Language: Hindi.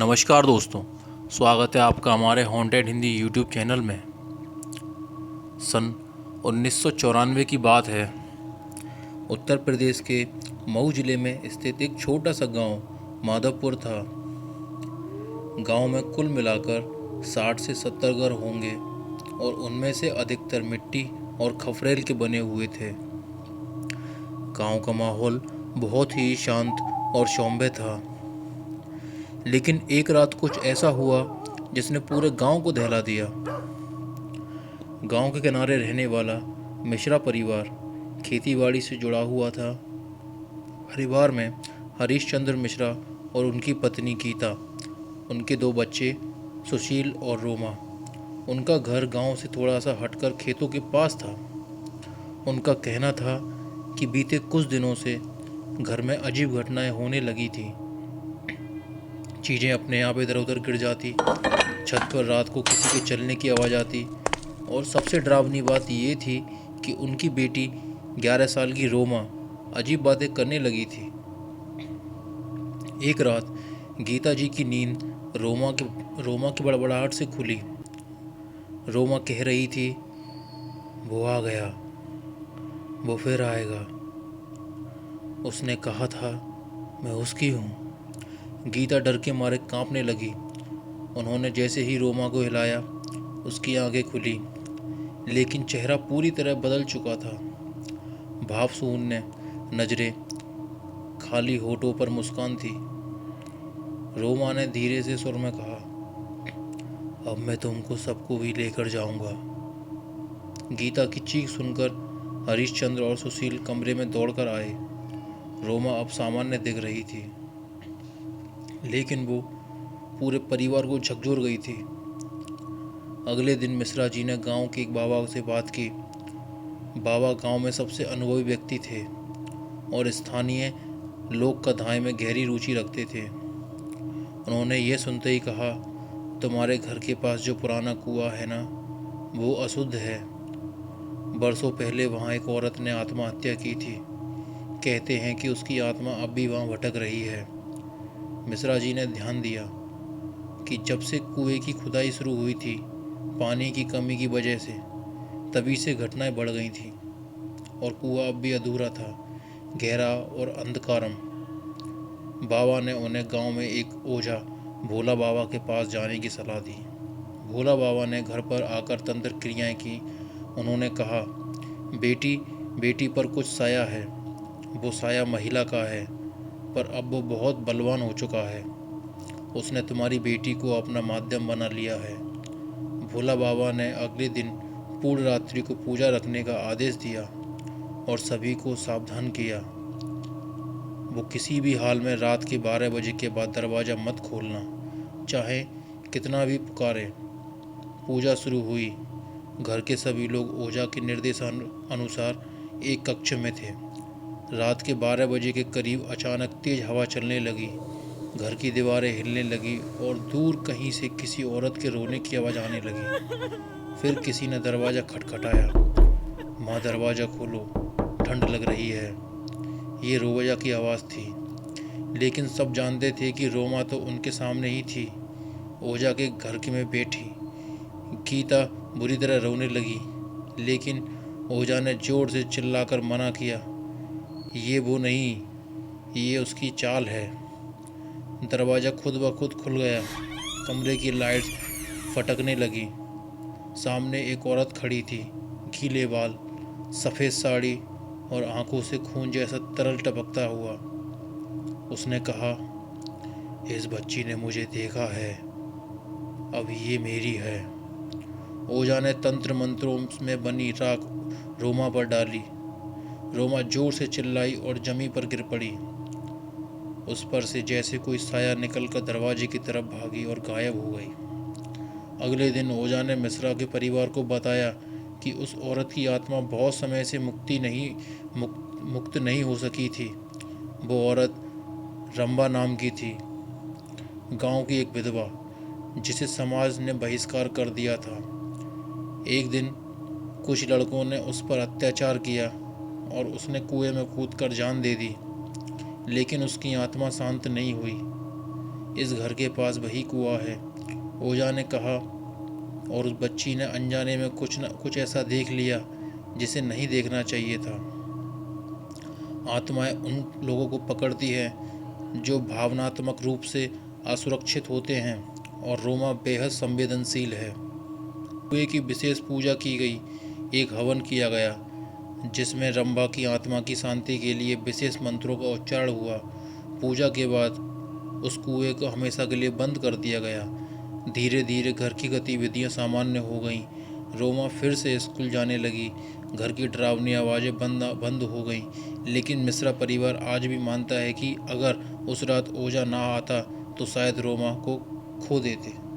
नमस्कार दोस्तों, स्वागत है आपका हमारे हॉन्टेड हिंदी यूट्यूब चैनल में। सन 1994 की बात है। उत्तर प्रदेश के मऊ जिले में स्थित एक छोटा सा गांव माधवपुर था। गांव में कुल मिलाकर 60 से 70 घर होंगे और उनमें से अधिकतर मिट्टी और खपरेल के बने हुए थे। गांव का माहौल बहुत ही शांत और सौम्य था। लेकिन एक रात कुछ ऐसा हुआ जिसने पूरे गांव को दहला दिया। गांव के किनारे रहने वाला मिश्रा परिवार खेतीबाड़ी से जुड़ा हुआ था। परिवार में हरीश चंद्र मिश्रा और उनकी पत्नी गीता, उनके 2 बच्चे सुशील और रोमा। उनका घर गांव से थोड़ा सा हटकर खेतों के पास था। उनका कहना था कि बीते कुछ दिनों से घर में अजीब घटनाएं होने लगी थी। चीज़ें अपने आप इधर उधर गिर जाती, छत पर रात को किसी के चलने की आवाज़ आती, और सबसे डरावनी बात ये थी कि उनकी बेटी 11 साल की रोमा अजीब बातें करने लगी थी। एक रात गीता जी की नींद रोमा की बड़बड़ाहट से खुली। रोमा कह रही थी, वो आ गया, वो फिर आएगा। उसने कहा था, मैं उसकी हूँ। गीता डर के मारे कांपने लगी। उन्होंने जैसे ही रोमा को हिलाया, उसकी आंखें खुली, लेकिन चेहरा पूरी तरह बदल चुका था। भावशून्य नजरें, खाली होठों पर मुस्कान थी। रोमा ने धीरे से सुर में कहा, अब मैं तुमको सबको भी लेकर जाऊंगा। गीता की चीख सुनकर हरीशचंद्र और सुशील कमरे में दौड़कर आए। रोमा अब सामान्य दिख रही थी, लेकिन वो पूरे परिवार को झकझोर गई थी। अगले दिन मिश्रा जी ने गांव के एक बाबा से बात की। बाबा गांव में सबसे अनुभवी व्यक्ति थे और स्थानीय लोक कथाएं में गहरी रुचि रखते थे। उन्होंने यह सुनते ही कहा, तुम्हारे घर के पास जो पुराना कुआं है ना, वो अशुद्ध है। बरसों पहले वहाँ एक औरत ने आत्महत्या की थी। कहते हैं कि उसकी आत्मा अब भी वहाँ भटक रही है। मिश्रा जी ने ध्यान दिया कि जब से कुएं की खुदाई शुरू हुई थी, पानी की कमी की वजह से, तभी से घटनाएं बढ़ गई थी और कुआं अब भी अधूरा था, गहरा और अंधकारम। बाबा ने उन्हें गांव में एक ओझा भोला बाबा के पास जाने की सलाह दी। भोला बाबा ने घर पर आकर तंत्र क्रियाएं की। उन्होंने कहा, बेटी पर कुछ साया है। वो साया महिला का है, पर अब वो बहुत बलवान हो चुका है। उसने तुम्हारी बेटी को अपना माध्यम बना लिया है। भोला बाबा ने अगले दिन पूर्ण रात्रि को पूजा रखने का आदेश दिया और सभी को सावधान किया। वो किसी भी हाल में रात के 12 बजे के बाद दरवाज़ा मत खोलना, चाहे कितना भी पुकारे। पूजा शुरू हुई। घर के सभी लोग ओझा के निर्देशानुसार एक कक्ष में थे। रात के 12 बजे के करीब अचानक तेज हवा चलने लगी। घर की दीवारें हिलने लगी और दूर कहीं से किसी औरत के रोने की आवाज़ आने लगी। फिर किसी ने दरवाज़ा खटखटाया। माँ, दरवाज़ा खोलो, ठंड लग रही है। ये रोजा की आवाज़ थी, लेकिन सब जानते थे कि रोमा तो उनके सामने ही थी, ओझा के घर के में बैठी। गीता बुरी तरह रोने लगी, लेकिन ओझा ने जोर से चिल्लाकर मना किया, ये वो नहीं, ये उसकी चाल है। दरवाज़ा खुद ब खुद खुल गया। कमरे की लाइट्स फटकने लगी। सामने एक औरत खड़ी थी, गीले बाल, सफ़ेद साड़ी और आंखों से खून जैसा तरल टपकता हुआ। उसने कहा, इस बच्ची ने मुझे देखा है, अब ये मेरी है। ओझा ने तंत्र मंत्रों में बनी राख रोमा पर डाली। रोमा जोर से चिल्लाई और जमीन पर गिर पड़ी। उस पर से जैसे कोई साया निकलकर दरवाजे की तरफ भागी और गायब हो गई। अगले दिन ओझा ने मिश्रा के परिवार को बताया कि उस औरत की आत्मा बहुत समय से मुक्त नहीं हो सकी थी। वो औरत रंबा नाम की थी, गांव की एक विधवा, जिसे समाज ने बहिष्कार कर दिया था। एक दिन कुछ लड़कों ने उस पर अत्याचार किया और उसने कुएं में कूदकर जान दे दी, लेकिन उसकी आत्मा शांत नहीं हुई। इस घर के पास वही कुआं है, ओझा ने कहा। और उस बच्ची ने अनजाने में कुछ ऐसा देख लिया जिसे नहीं देखना चाहिए था। आत्माएं उन लोगों को पकड़ती है जो भावनात्मक रूप से असुरक्षित होते हैं, और रोमा बेहद संवेदनशील है। कुएं की विशेष पूजा की गई, एक हवन किया गया जिसमें रंभा की आत्मा की शांति के लिए विशेष मंत्रों का उच्चारण हुआ। पूजा के बाद उस कुएं को हमेशा के लिए बंद कर दिया गया। धीरे धीरे घर की गतिविधियां सामान्य हो गईं। रोमा फिर से स्कूल जाने लगी। घर की डरावनी आवाज़ें बंद हो गईं। लेकिन मिश्रा परिवार आज भी मानता है कि अगर उस रात ओझा ना आता तो शायद रोमा को खो देते।